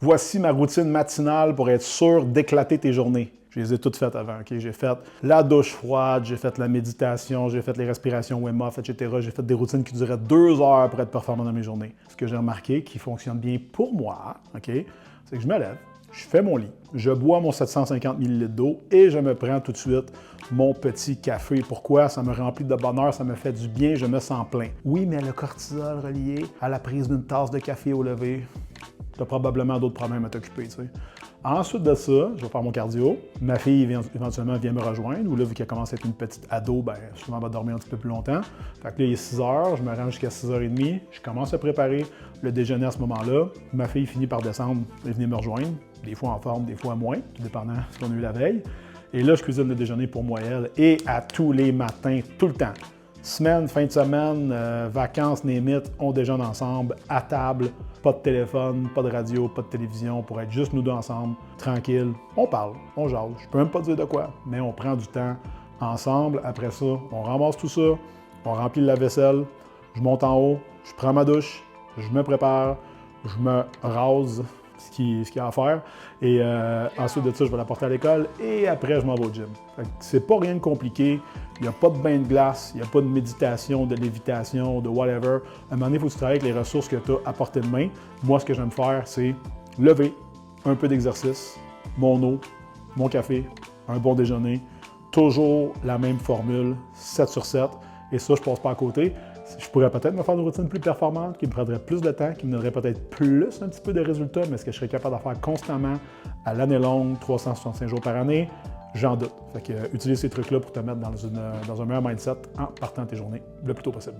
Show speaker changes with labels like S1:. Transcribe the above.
S1: Voici ma routine matinale pour être sûr d'éclater tes journées. Je les ai toutes faites avant. Okay? J'ai fait la douche froide, j'ai fait la méditation, j'ai fait les respirations Wim Hof, etc. J'ai fait des routines qui duraient 2 heures pour être performant dans mes journées. Ce que j'ai remarqué qui fonctionne bien pour moi, okay, c'est que je me lève, je fais mon lit, je bois mon 750 ml d'eau et je me prends tout de suite mon petit café. Pourquoi? Ça me remplit de bonheur, ça me fait du bien, je me sens plein. Oui, mais le cortisol relié à la prise d'une tasse de café au lever, tu as probablement d'autres problèmes à t'occuper. Tu sais. Ensuite de ça, je vais faire mon cardio. Ma fille éventuellement vient me rejoindre, ou là, vu qu'elle commence à être une petite ado, bien, souvent elle va dormir un petit peu plus longtemps. Fait que là, il est 6 heures, je me rends jusqu'à 6h30, je commence à préparer le déjeuner à ce moment-là. Ma fille finit par descendre et venir me rejoindre, des fois en forme, des fois moins, tout dépendant de ce qu'on a eu la veille. Et là, je cuisine le déjeuner pour moi, elle, et à tous les matins, tout le temps. Semaine, fin de semaine, vacances, némites, on déjeune ensemble, à table, pas de téléphone, pas de radio, pas de télévision, pour être juste nous deux ensemble, tranquille. On parle, on jase, je peux même pas dire de quoi, mais on prend du temps ensemble. Après ça, on ramasse tout ça, on remplit la vaisselle, je monte en haut, je prends ma douche, je me prépare, je me rase, ce qu'il y a à faire. Et ensuite de ça, je vais la porter à l'école et après, je m'en vais au gym. C'est pas rien de compliqué. Il n'y a pas de bain de glace, il n'y a pas de méditation, de lévitation, de whatever. À un moment donné, il faut que tu travailles avec les ressources que tu as à portée de main. Moi, ce que j'aime faire, c'est lever, un peu d'exercice, mon eau, mon café, un bon déjeuner. Toujours la même formule, 7 sur 7. Et ça, je ne passe pas à côté. Je pourrais peut-être me faire une routine plus performante, qui me prendrait plus de temps, qui me donnerait peut-être plus un petit peu de résultats, mais ce que je serais capable de faire constamment à l'année longue, 365 jours par année, j'en doute. Fait que utilise ces trucs-là pour te mettre dans un meilleur mindset en partant de tes journées le plus tôt possible.